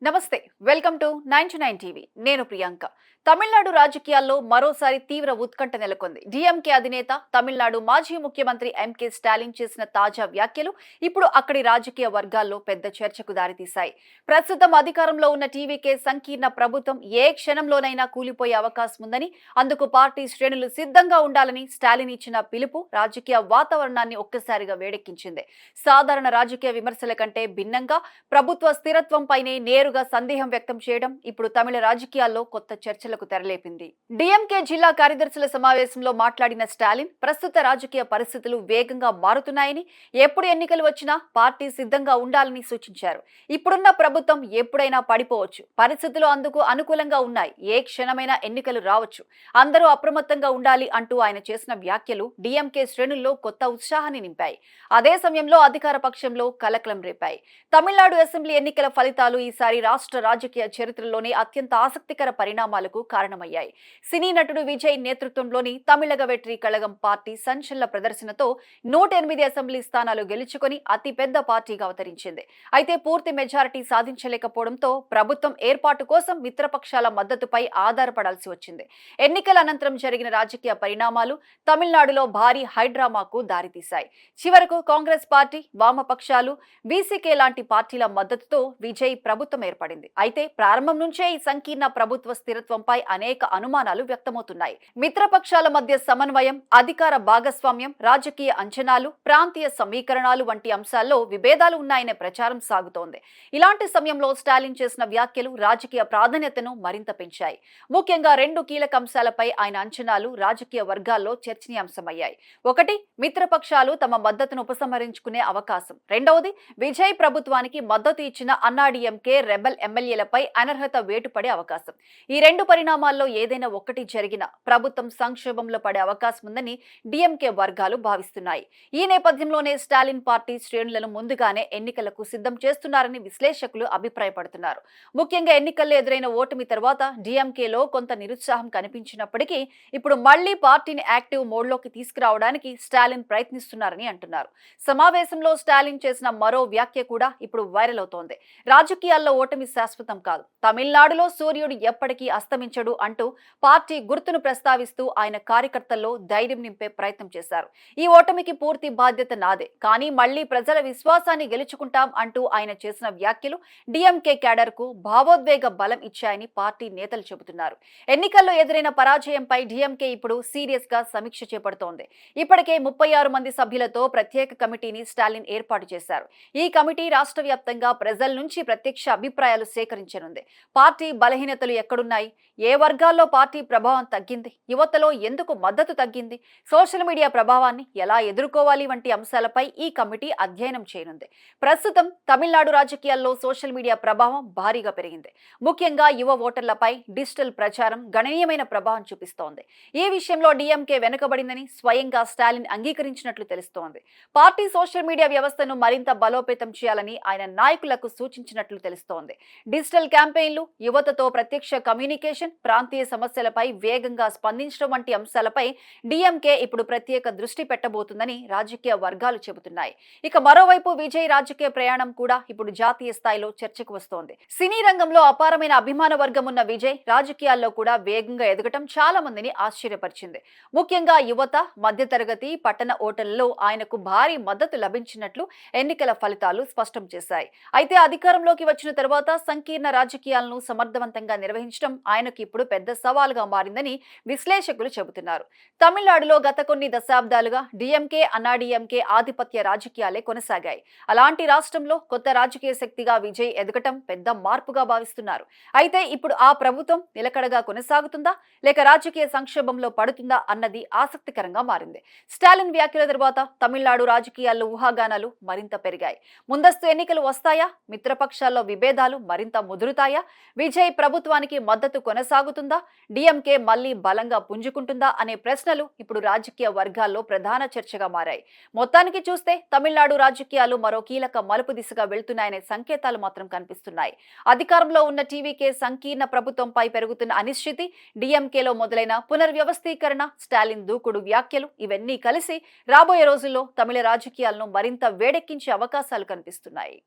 నమస్తే, welcome to 99 TV. నేను ప్రియాంక. తమిళనాడు రాజకీయాల్లో మరోసారి తీవ్ర ఉత్కంఠ నెలకొంది. డిఎంకే అధినేత, తమిళనాడు మాజీ ముఖ్యమంత్రి ఎంకే స్టాలిన్ చేసిన తాజా వ్యాఖ్యలు ఇప్పుడు అక్కడి రాజకీయ వర్గాల్లో పెద్ద చర్చకు దారితీశాయి. ప్రస్తుతం అధికారంలో ఉన్న టీవీకే సంకీర్ణ ప్రభుత్వం ఏ క్షణంలోనైనా కూలిపోయే అవకాశం ఉందని, అందుకు పార్టీ శ్రేణులు సిద్ధంగా ఉండాలని స్టాలిన్ ఇచ్చిన పిలుపు రాజకీయ వాతావరణాన్ని ఒక్కసారిగా వేడెక్కించింది. సాధారణ రాజకీయ విమర్శల కంటే భిన్నంగా ప్రభుత్వ స్థిరత్వంపైనే నేరుగా సందేహం వ్యక్తం చేయడం ఇప్పుడు తమిళ రాజకీయాల్లో కొత్త చర్చలకు తెరలేపింది. డిఎంకే జిల్లా కార్యదర్శుల సమావేశంలో మాట్లాడిన స్టాలిన్ ప్రస్తుత రాజకీయ పరిస్థితులు వేగంగా మారుతున్నాయని, ఎప్పుడు ఎన్నికలు వచ్చినా పార్టీ సిద్ధంగా ఉండాలని సూచించారు. ఇప్పుడున్న ప్రభుత్వం ఎప్పుడైనా పడిపోవచ్చు, పరిస్థితులు అందుకు అనుకూలంగా ఉన్నాయి, ఏ క్షణమైనా ఎన్నికలు రావచ్చు, అందరూ అప్రమత్తంగా ఉండాలి అంటూ ఆయన చేసిన వ్యాఖ్యలు డిఎంకే శ్రేణుల్లో కొత్త ఉత్సాహాన్ని నింపాయి. అదే సమయంలో అధికార పక్షంలో కలకలం రేపాయి. తమిళనాడు అసెంబ్లీ ఎన్నికల ఫలితాలు ఈసారి రాష్ట్ర రాజకీయ చరిత్రలోనే అత్యంత ఆసక్తికర పరిణామాలకు కారణమయ్యాయి. సినీ నటుడు విజయ్ నేతృత్వంలోని తమిళగ వెట్రి కళగం పార్టీ సంచలన ప్రదర్శనతో 108 అసెంబ్లీ స్థానాలు గెలుచుకొని అతిపెద్ద పార్టీగా అవతరించింది. అయితే పూర్తి మెజారిటీ సాధించలేకపోవడంతో ప్రభుత్వం ఏర్పాటు కోసం మిత్రపక్షాల మద్దతుపై ఆధారపడాల్సి వచ్చింది. ఎన్నికల అనంతరం జరిగిన రాజకీయ పరిణామాలు తమిళనాడులో భారీ హైడ్రామాకు దారితీశాయి. చివరకు కాంగ్రెస్ పార్టీ, వామపక్షాలు, బీసీకే లాంటి పార్టీల మద్దతుతో విజయ్ ప్రభుత్వం ఏర్పడింది. అయితే ప్రారంభం నుంచే ఈ సంకీర్ణ ప్రభుత్వ స్థిరత్వంపై అనేక అనుమానాలు వ్యక్తమవుతున్నాయి. మిత్రపక్షాల మధ్య సమన్వయం, అధికార భాగస్వామ్యం, రాజకీయ అంచనాలు, ప్రాంతీయ సమీకరణాలు వంటి అంశాల్లో విభేదాలు ఉన్నాయనే ప్రచారం సాగుతోంది. ఇలాంటి సమయంలో స్టాలిన్ చేసిన వ్యాఖ్యలు రాజకీయ ప్రాధాన్యతను మరింత పెంచాయి. ముఖ్యంగా రెండు కీలక అంశాలపై ఆయన అంచనాలు రాజకీయ వర్గాల్లో చర్చనీయాంశమయ్యాయి. ఒకటి, మిత్రపక్షాలు తమ మద్దతును ఉపసంహరించుకునే అవకాశం. రెండవది, విజయ్ ప్రభుత్వానికి మద్దతు ఇచ్చిన అన్నాడీఎంకే, రెబెల్ ఎమ్మెల్యేలపై అనర్హత వేటు పడే అవకాశం. ఈ రెండు పరిణామాల్లో ఏదైనా ఒకటి జరిగినా ప్రభుత్వం సంక్షోభంలో పడే అవకాశం ఉందని డిఎంకే వర్గాలు భావిస్తున్నాయి. ఈ నేపథ్యంలోనే స్టాలిన్ పార్టీ శ్రేణులను ముందుగానే ఎన్నికలకు సిద్ధం చేస్తున్నారని విశ్లేషకులు అభిప్రాయపడుతున్నారు. ముఖ్యంగా ఎన్నికల్లో ఎదురైన ఓటమి తర్వాత డిఎంకేలో కొంత నిరుత్సాహం కనిపించినప్పటికీ ఇప్పుడు మళ్లీ పార్టీని యాక్టివ్ మోడ్లోకి తీసుకురావడానికి స్టాలిన్ ప్రయత్నిస్తున్నారని అంటున్నారు. సమావేశంలో స్టాలిన్ చేసిన మరో వ్యాఖ్య కూడా ఇప్పుడు వైరల్ అవుతోంది. రాజకీయాల్లో ఓటమి శాశ్వతం కాదు, తమిళనాడులో సూర్యుడు ఎప్పటికీ అస్తమించడు అంటూ పార్టీ గుర్తును ప్రస్తావిస్తూ ఆయన కార్యకర్తల్లో ధైర్యం నింపే ప్రయత్నం చేశారు. ఈ ఓటమికి పూర్తి బాధ్యత నాదే, కానీ మళ్లీ ప్రజల విశ్వాసాన్ని గెలుచుకుంటాం అంటూ ఆయన చేసిన వ్యాఖ్యలు డిఎంకే క్యాడర్ కు భావోద్వేగ బలం ఇచ్చాయని పార్టీ నేతలు చెబుతున్నారు. ఎన్నికల్లో ఎదురైన పరాజయంపై డిఎంకే ఇప్పుడు సీరియస్ గా సమీక్ష చేపడుతోంది. ఇప్పటికే 36 మంది సభ్యులతో ప్రత్యేక కమిటీని స్టాలిన్ ఏర్పాటు చేశారు. ఈ కమిటీ రాష్ట్ర వ్యాప్తంగా ప్రజల నుంచి ప్రత్యక్ష అభిప్రాయాలు సేకరించనుంది. పార్టీ బలహీనతలు ఎక్కడున్నాయి, ఏ వర్గాల్లో పార్టీ ప్రభావం తగ్గింది, యువతలో ఎందుకు మద్దతు తగ్గింది, సోషల్ మీడియా ప్రభావాన్ని ఎలా ఎదుర్కోవాలి వంటి అంశాలపై ఈ కమిటీ అధ్యయనం చేయనుంది. ప్రస్తుతం తమిళనాడు రాజకీయాల్లో సోషల్ మీడియా ప్రభావం భారీగా పెరిగింది. ముఖ్యంగా యువ ఓటర్లపై డిజిటల్ ప్రచారం గణనీయమైన ప్రభావం చూపిస్తోంది. ఈ విషయంలో డిఎంకే వెనుకబడిందని స్వయంగా స్టాలిన్ అంగీకరించినట్లు తెలుస్తోంది. పార్టీ సోషల్ మీడియా వ్యవస్థను మరింత బలోపేతం చేయాలని ఆయన నాయకులకు సూచించినట్లు తెలుస్తోంది. డిజిటల్ క్యాంపెయిన్లు, యువతతో ప్రత్యక్ష కమ్యూనికేషన్, ప్రాంతీయ సమస్యలపై వేగంగా స్పందించడం వంటి అంశాలపై డిఎంకే ఇప్పుడు ప్రత్యేక దృష్టి పెట్టబోతుందని రాజకీయ వర్గాలు చెబుతున్నాయి. ఇక మరోవైపు విజయ్ రాజకీయ ప్రయాణం కూడా ఇప్పుడు జాతీయ స్థాయిలో చర్చకు వస్తోంది. సినీ రంగంలో అపారమైన అభిమాన వర్గం ఉన్న విజయ్ రాజకీయాల్లో కూడా వేగంగా ఎదగటం చాలా మందిని ఆశ్చర్యపరిచింది. ముఖ్యంగా యువత, మధ్యతరగతి, పట్టణ ఓటర్లలో ఆయనకు భారీ మద్దతు లభించినట్లు ఎన్నికల ఫలితాలు స్పష్టం చేశాయి. అయితే అధికారంలోకి వచ్చిన తర్వాత సంకీర్ణ రాజకీయాలను సమర్థవంతంగా నిర్వహించడం ఆయనకు ఇప్పుడు పెద్ద సవాలుగా మారిందని విశ్లేషకులు చెబుతున్నారు. తమిళనాడులో గత కొన్ని దశాబ్దాలుగా డిఎంకే, అన్నాడీఎంకే ఆధిపత్య రాజకీయాలే కొనసాగాయి. అలాంటి రాష్ట్రంలో కొత్త రాజకీయ శక్తిగా విజయ్ ఎదగటం పెద్ద మార్పుగా భావిస్తున్నారు. అయితే ఇప్పుడు ఆ ప్రభుత్వం నిలకడగా కొనసాగుతుందా, లేక రాజకీయ సంక్షోభంలో పడుతుందా అన్నది ఆసక్తికరంగా మారింది. స్టాలిన్ వ్యాఖ్యల తర్వాత తమిళనాడు రాజకీయాల్లో ఊహాగానాలు మరింత పెరిగాయి. ముందస్తు ఎన్నికలు వస్తాయా, మిత్రపక్షాల్లో విభేదాలు మరింత ముదురుతాయా, విజయ్ ప్రభుత్వానికి మద్దతు కొనసాగుతుందా, డిఎంకే మళ్లీ బలంగా పుంజుకుంటుందా అనే ప్రశ్నలు ఇప్పుడు రాజకీయ వర్గాల్లో ప్రధాన చర్చగా మారాయి. మొత్తానికి చూస్తే తమిళనాడు రాజకీయాలు మరో కీలక మలుపు దిశగా వెళ్తున్నాయనే సంకేతాలు మాత్రం కనిపిస్తున్నాయి. అధికారంలో ఉన్న టీవీకే సంకీర్ణ ప్రభుత్వంపై పెరుగుతున్న అనిశ్చితి, డిఎంకేలో మొదలైన పునర్వ్యవస్థీకరణ, స్టాలిన్ దూకుడు వ్యాఖ్యలు ఇవన్నీ కలిసి రాబోయే రోజుల్లో తమిళ రాజకీయాలను మరింత వేడెక్కించే అవకాశాలు కనిపిస్తున్నాయి.